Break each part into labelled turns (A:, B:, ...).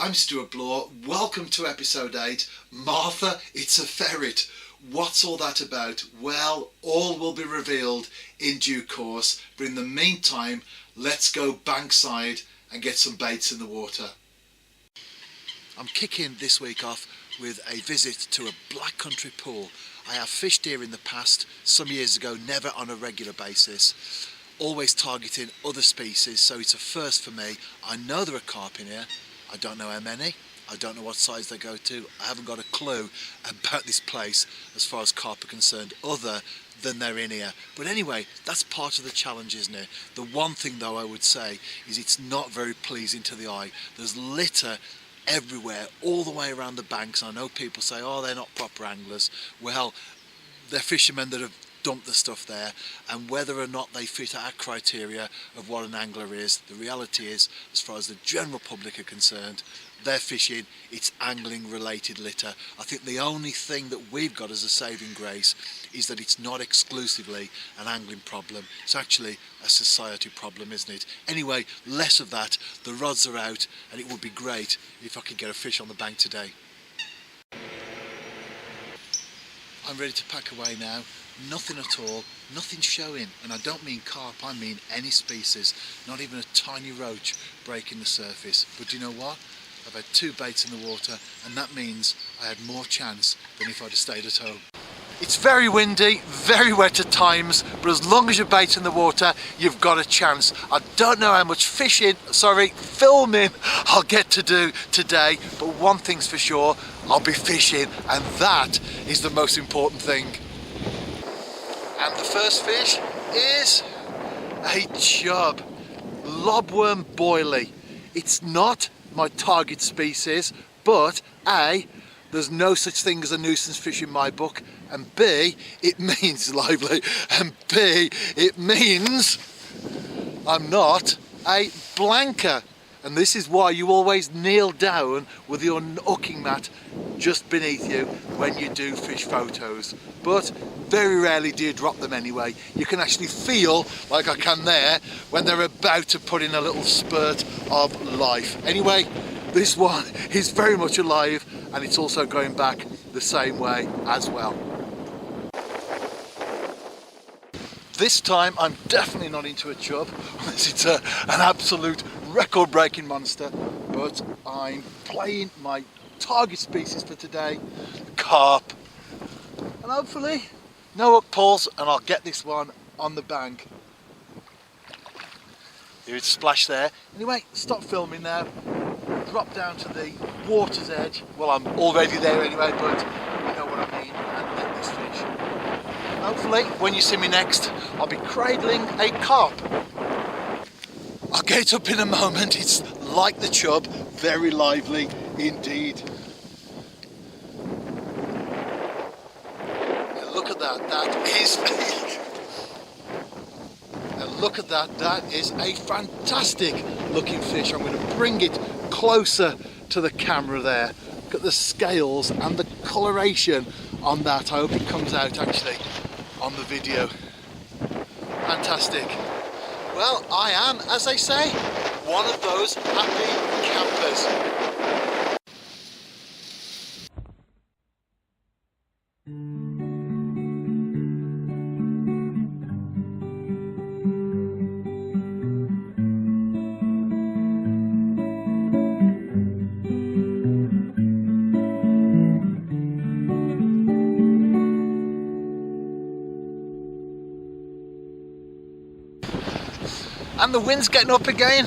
A: I'm Stuart Bloor. Welcome to episode 8. Martha, it's a ferret. What's all that about? Well, all will be revealed in due course, but in the meantime, let's go bankside and get some baits in the water. I'm kicking this week off with a visit to a Black Country pool. I have fished here in the past, some years ago, never on a regular basis. Always targeting other species, so it's a first for me. I know there are carp in here. I don't know how many. I don't know what size they go to. I haven't got a clue about this place as far as carp are concerned, other than they're in here. But anyway, that's part of the challenge, isn't it? The one thing though I would say is it's not very pleasing to the eye. There's litter everywhere, all the way around the banks. I know people say, oh, they're not proper anglers. Well, they're fishermen that have dumped the stuff there, and whether or not they fit our criteria of what an angler is, the reality is, as far as the general public are concerned, they're fishing, it's angling related litter. I think the only thing that we've got as a saving grace is that it's not exclusively an angling problem. It's actually a society problem, isn't it? Anyway, less of that. The rods are out, and it would be great if I could get a fish on the bank today. I'm ready to pack away now. Nothing at all, nothing showing, and I don't mean carp, I mean any species, not even a tiny roach breaking the surface. But do you know what? I've had 2 baits in the water, and that means I had more chance than if I'd have stayed at home. It's very windy, very wet at times, but as long as your bait's in the water, you've got a chance. I don't know how much filming I'll get to do today, but one thing's for sure, I'll be fishing, and that is the most important thing. And the first fish is a chub, lobworm boilie. It's not my target species, but A, there's no such thing as a nuisance fish in my book, and B, it means lively, and B, it means I'm not a blanker. And this is why you always kneel down with your hooking mat just beneath you when you do fish photos. But very rarely do you drop them anyway. You can actually feel, like I can there, when they're about to put in a little spurt of life. Anyway, this one is very much alive, and it's also going back the same way as well. This time I'm definitely not into a chub, unless it's an absolute record-breaking monster, but I'm playing my target species for today, carp, and hopefully no hook pulls, and I'll get this one on the bank. Here it's splash there. Anyway, stop filming now, drop down to the water's edge. Well, I'm already there anyway, but you know what I mean, and let this fish. Hopefully, when you see me next, I'll be cradling a carp. I'll get it up in a moment. It's like the chub, very lively indeed. Now look at that, look at that, that is a fantastic looking fish. I'm going to bring it closer to the camera there. Look at the scales and the coloration on that. I hope it comes out actually on the video. Fantastic. Well, I am, as they say, one of those happy campers. And the wind's getting up again.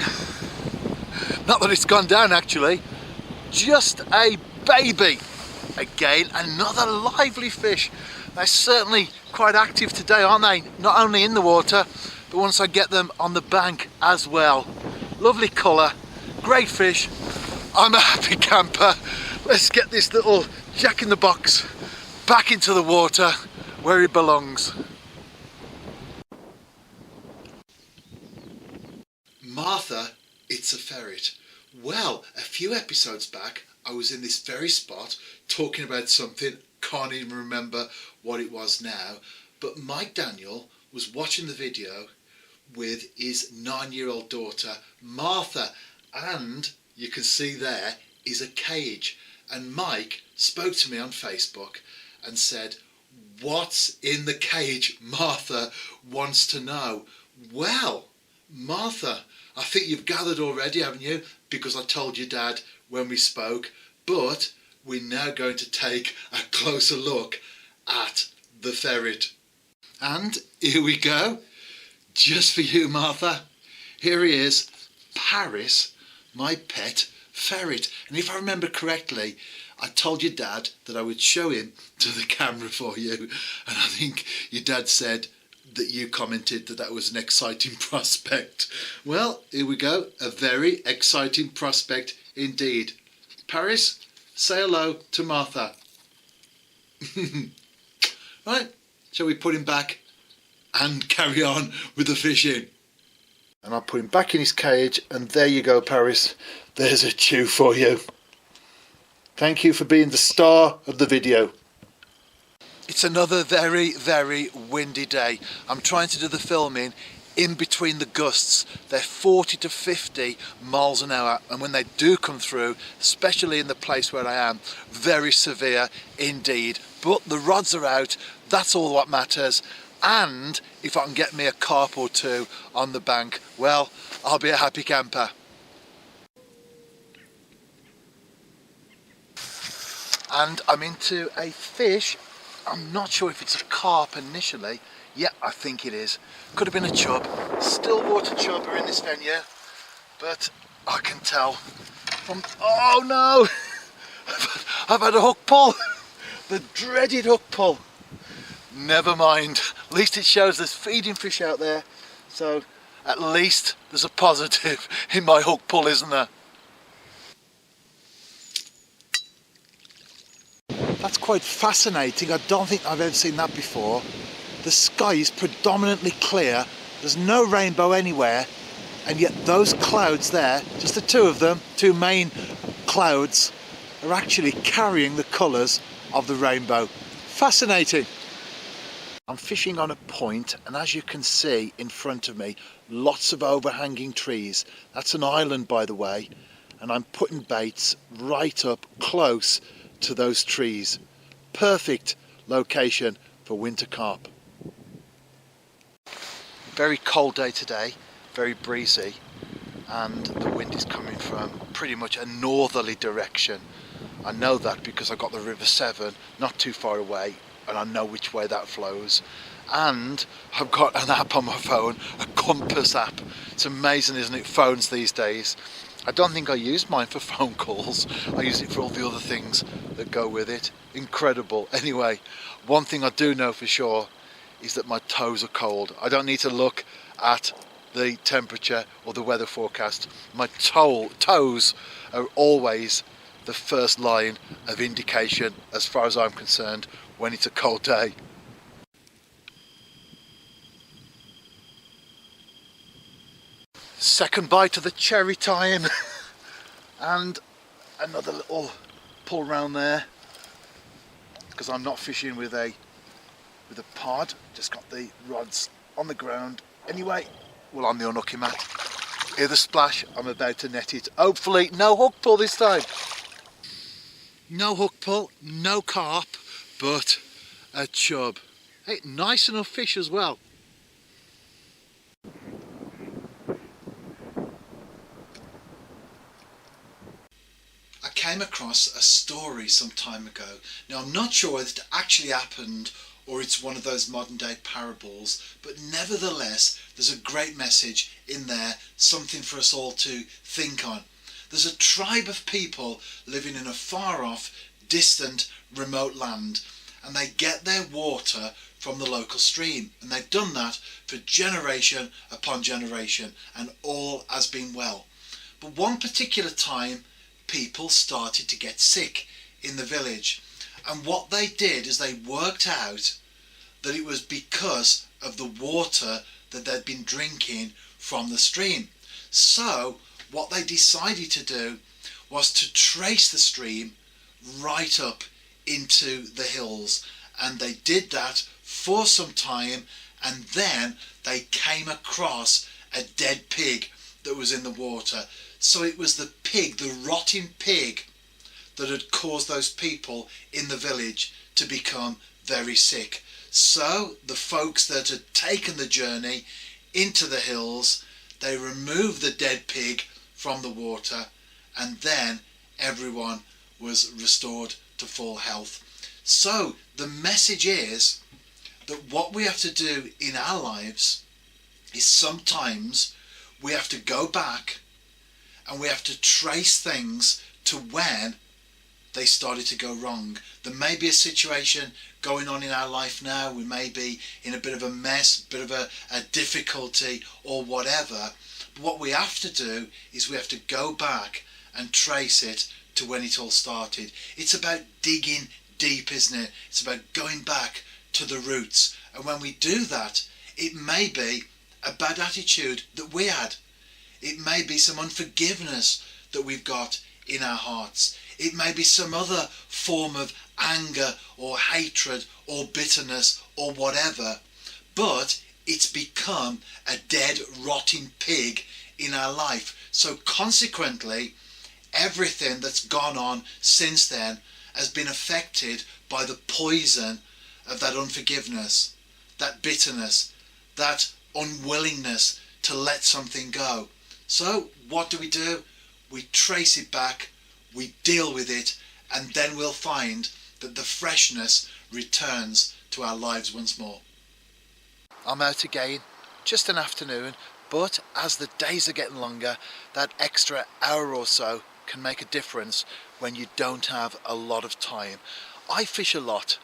A: Not that it's gone down actually. Just a baby. Again, another lively fish. They're certainly quite active today, aren't they? Not only in the water, but once I get them on the bank as well. Lovely colour, great fish. I'm a happy camper. Let's get this little jack-in-the-box back into the water where he belongs. Martha, it's a ferret. Well, a few episodes back, I was in this very spot talking about something, can't even remember what it was now, but Mike Daniel was watching the video with his 9-year-old daughter, Martha, and you can see there, is a cage. And Mike spoke to me on Facebook and said, what's in the cage? Martha wants to know. Well, Martha, I think you've gathered already, haven't you? Because I told your dad when we spoke, but we're now going to take a closer look at the ferret. And here we go, just for you, Martha. Here he is, Paris, my pet ferret. And if I remember correctly, I told your dad that I would show him to the camera for you. And I think your dad said that you commented that that was an exciting prospect. Well, here we go, a very exciting prospect indeed. Paris, say hello to Martha. Right, shall we put him back and carry on with the fishing? And I'll put him back in his cage, and there you go, Paris. There's a chew for you. Thank you for being the star of the video. It's another very, very windy day. I'm trying to do the filming in between the gusts. They're 40 to 50 miles an hour, and when they do come through, especially in the place where I am, very severe indeed. But the rods are out, that's all what matters. And if I can get me a carp or two on the bank, well, I'll be a happy camper. And I'm into a fish. I'm not sure if it's a carp initially. Yeah, I think it is. Could have been a chub. Still water chub are in this venue, but I can tell from, oh no, I've had a hook pull. The dreaded hook pull. Never mind, at least it shows there's feeding fish out there, so at least there's a positive in my hook pull, isn't there? That's quite fascinating. I don't think I've ever seen that before. The sky is predominantly clear, there's no rainbow anywhere, and yet those clouds there, just the two of them, two main clouds, are actually carrying the colours of the rainbow. Fascinating. I'm fishing on a point, and as you can see in front of me, lots of overhanging trees. That's an island, by the way, and I'm putting baits right up close to those trees. Perfect location for winter carp. Very cold day today, very breezy, and the wind is coming from pretty much a northerly direction. I know that because I got the River Severn not too far away, and I know which way that flows. And I've got an app on my phone, a compass app. It's amazing, isn't it, phones these days. I don't think I use mine for phone calls. I use it for all the other things that go with it. Incredible. Anyway, one thing I do know for sure is that my toes are cold. I don't need to look at the temperature or the weather forecast. My toes are always the first line of indication, as far as I'm concerned, when it's a cold day. Second bite of the cherry time and another little pull round there, because I'm not fishing with a pod, just got the rods on the ground. Anyway, well, on the unlucky mat. Hear the splash, I'm about to net it. Hopefully no hook pull this time. No hook pull, no carp, but a chub. Hey, nice enough fish as well. I came across a story some time ago. Now, I'm not sure whether it actually happened or it's one of those modern day parables, but nevertheless there's a great message in there, something for us all to think on. There's a tribe of people living in a far off, distant, remote land, and they get their water from the local stream, and they've done that for generation upon generation, and all has been well. But one particular time people started to get sick in the village, and what they did is they worked out that it was because of the water that they'd been drinking from the stream. So what they decided to do was to trace the stream right up into the hills, and they did that for some time, and then they came across a dead pig that was in the water. So it was the pig, the rotting pig, that had caused those people in the village to become very sick. So the folks that had taken the journey into the hills, they removed the dead pig from the water, and then everyone was restored to full health. So the message is that what we have to do in our lives is sometimes we have to go back and we have to trace things to when they started to go wrong. There may be a situation going on in our life now, we may be in a bit of a mess, a bit of a difficulty or whatever. But what we have to do is we have to go back and trace it to when it all started. It's about digging deep, isn't it? It's about going back to the roots. And when we do that, it may be a bad attitude that we had. It may be some unforgiveness that we've got in our hearts. It may be some other form of anger or hatred or bitterness or whatever. But it's become a dead, rotting pig in our life. So consequently, everything that's gone on since then has been affected by the poison of that unforgiveness, that bitterness, that unwillingness to let something go. So what do? We trace it back, we deal with it, and then we'll find that the freshness returns to our lives once more. I'm out again, just an afternoon, but as the days are getting longer, that extra hour or so can make a difference when you don't have a lot of time. I fish a lot.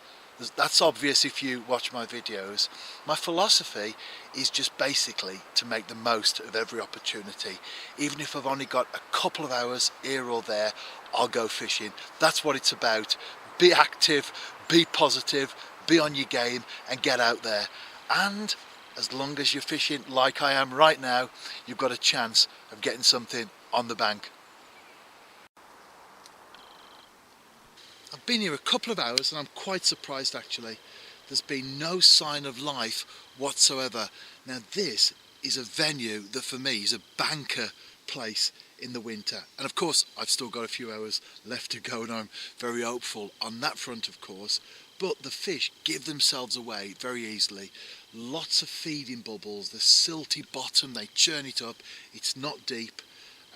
A: That's obvious if you watch my videos. My philosophy is just basically to make the most of every opportunity. Even if I've only got a couple of hours here or there, I'll go fishing. That's what it's about. Be active, be positive, be on your game and get out there. And as long as you're fishing like I am right now, you've got a chance of getting something on the bank. I've been here a couple of hours and I'm quite surprised actually. There's been no sign of life whatsoever. Now this is a venue that for me is a banker place in the winter. And of course I've still got a few hours left to go and I'm very hopeful on that front of course. But the fish give themselves away very easily. Lots of feeding bubbles, the silty bottom, they churn it up. It's not deep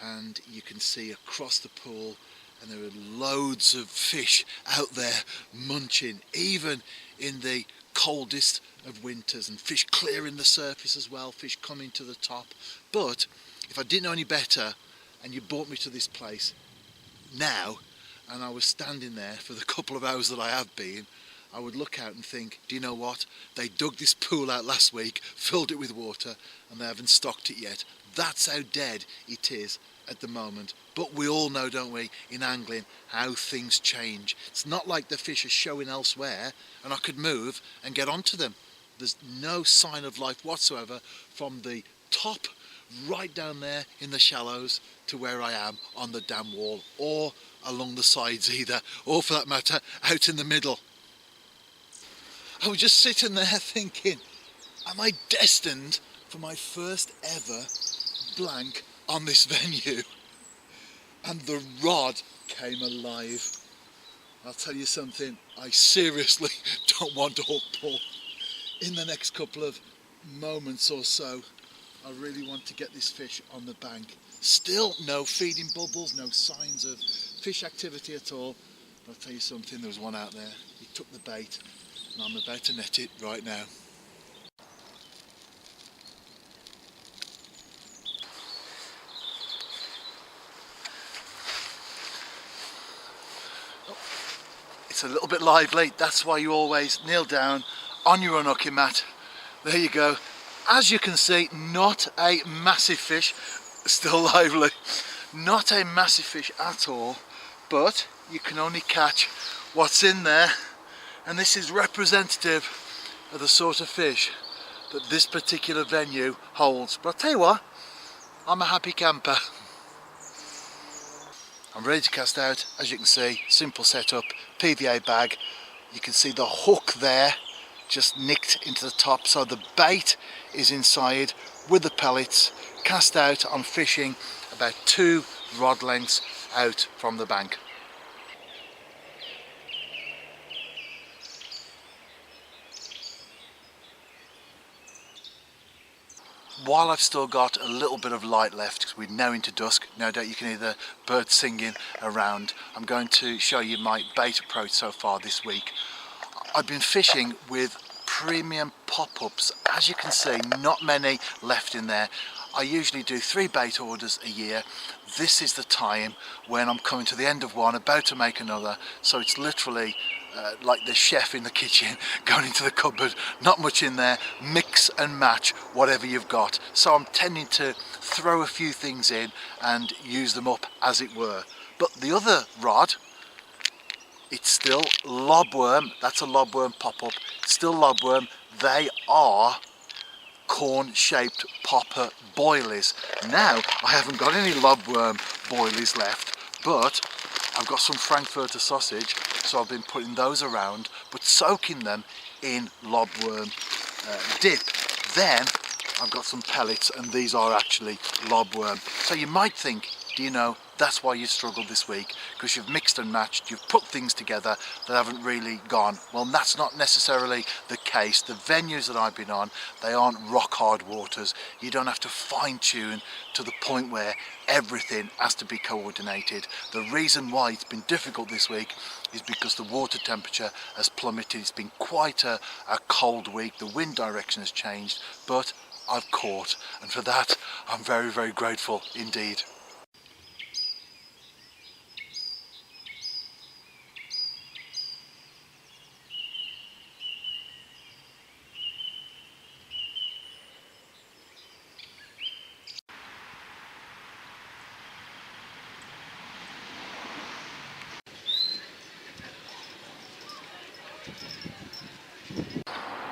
A: and you can see across the pool. And there are loads of fish out there munching, even in the coldest of winters, and fish clearing the surface as well, fish coming to the top. But if I didn't know any better and you brought me to this place now and I was standing there for the couple of hours that I have been, I would look out and think, do you know what? They dug this pool out last week, filled it with water, and they haven't stocked it yet. That's how dead it is at the moment. But we all know, don't we, in angling, how things change. It's not like the fish are showing elsewhere and I could move and get onto them. There's no sign of life whatsoever from the top right down there in the shallows to where I am on the dam wall or along the sides either, or for that matter out in the middle. I was just sitting there thinking, am I destined for my first ever blank on this venue? And the rod came alive. I'll tell you something, I seriously don't want to hook pull. In the next couple of moments or so, I really want to get this fish on the bank. Still no feeding bubbles, no signs of fish activity at all. But I'll tell you something, there was one out there. He took the bait and I'm about to net it right now. It's a little bit lively, that's why you always kneel down on your unhooking mat. There you go. As you can see, not a massive fish, still lively. Not a massive fish at all, but you can only catch what's in there, and this is representative of the sort of fish that this particular venue holds. But I'll tell you what, I'm a happy camper. I'm ready to cast out. As you can see, simple setup, PVA bag. You can see the hook there just nicked into the top, so the bait is inside with the pellets. Cast out. I'm fishing about 2 rod lengths out from the bank. while I've still got a little bit of light left, because we're now into dusk, no doubt you can hear the birds singing around, I'm going to show you my bait approach so far this week. I've been fishing with premium pop-ups. As you can see, not many left in there. I usually do 3 bait orders a year. This is the time when I'm coming to the end of one, about to make another, so it's literally like the chef in the kitchen going into the cupboard, not much in there, mix and match whatever you've got. So I'm tending to throw a few things in and use them up, as it were. But the other rod, it's still lobworm. That's a lobworm pop-up, still lobworm. They are corn-shaped popper boilies. Now I haven't got any lobworm boilies left, but I've got some Frankfurter sausage, so I've been putting those around, but soaking them in lobworm dip. Then I've got some pellets, and these are actually lobworm. So you might think, do you know, that's why you struggled this week, because you've mixed and matched, you've put things together that haven't really gone. Well, that's not necessarily the case. The venues that I've been on, they aren't rock hard waters. You don't have to fine tune to the point where everything has to be coordinated. The reason why it's been difficult this week is because the water temperature has plummeted. It's been quite a cold week. The wind direction has changed, but I've caught, and for that I'm very, very grateful indeed.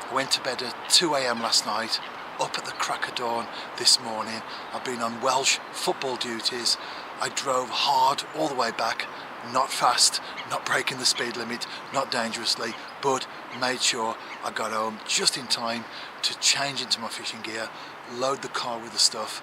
A: I went to bed at 2 AM last night, up at the crack of dawn this morning. I've been on Welsh football duties. I drove hard all the way back, not fast, not breaking the speed limit, not dangerously, but made sure I got home just in time to change into my fishing gear, load the car with the stuff,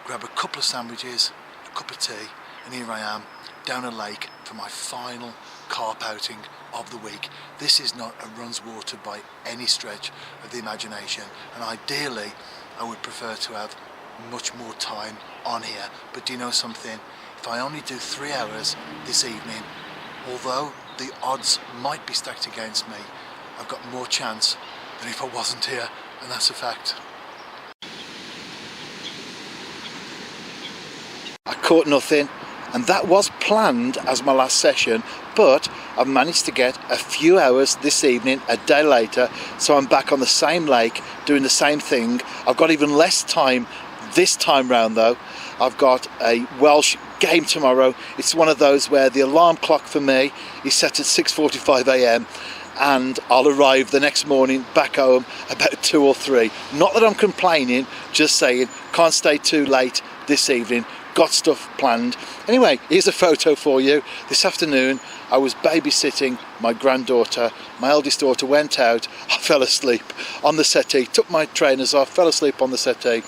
A: grab a couple of sandwiches, a cup of tea, and here I am down a lake for my final carp outing of the week. This is not a runs water by any stretch of the imagination, and ideally I would prefer to have much more time on here. But do you know something? If I only do 3 hours this evening, although the odds might be stacked against me, I've got more chance than if I wasn't here, and that's a fact. I caught nothing, and that was planned as my last session, but I've managed to get a few hours this evening, a day later, so I'm back on the same lake doing the same thing. I've got even less time this time round though. I've got a Welsh game tomorrow. It's one of those where the alarm clock for me is set at 6:45 AM, and I'll arrive the next morning back home about 2 or 3. Not that I'm complaining, just saying can't stay too late this evening. Got stuff planned. Anyway, here's a photo for you. This afternoon I was babysitting my granddaughter. My eldest daughter went out. I fell asleep on the settee, took my trainers off, fell asleep on the settee.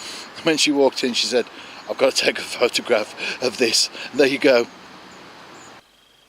A: When she walked in, she said, "I've got to take a photograph of this." And there you go.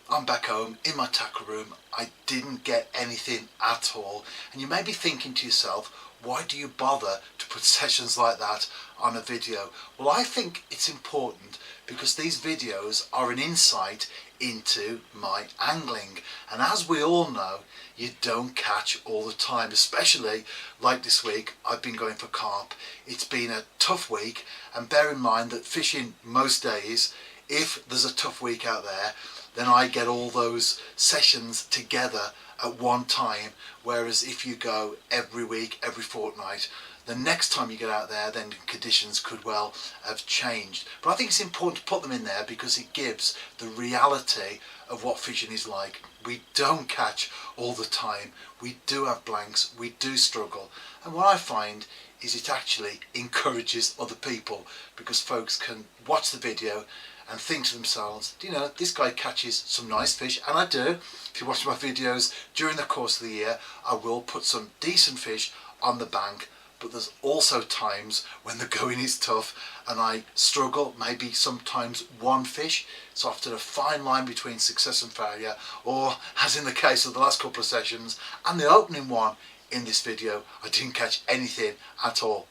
A: I'm back home in my tackle room. I didn't get anything at all. And you may be thinking to yourself, why do you bother to put sessions like that on a video? Well, I think it's important because these videos are an insight into my angling, and as we all know, you don't catch all the time, especially like this week. I've been going for carp. It's been a tough week, and bear in mind that fishing most days, if there's a tough week out there, then I get all those sessions together at one time, whereas if you go every week, every fortnight, the next time you get out there, then conditions could well have changed. But I think it's important to put them in there because it gives the reality of what fishing is like. We don't catch all the time. We do have blanks. We do struggle. And what I find is it actually encourages other people because folks can watch the video and think to themselves, you know, this guy catches some nice fish, and I do. If you watch my videos during the course of the year, I will put some decent fish on the bank, but there's also times when the going is tough and I struggle, maybe sometimes one fish. It's often a fine line between success and failure, or as in the case of the last couple of sessions and the opening one in this video, I didn't catch anything at all.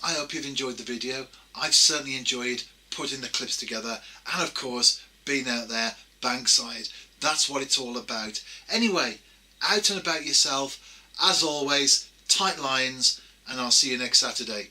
A: I hope you've enjoyed the video. I've certainly enjoyed putting the clips together and of course being out there bankside. That's what it's all about. Anyway, out and about yourself, as always, tight lines, and I'll see you next Saturday.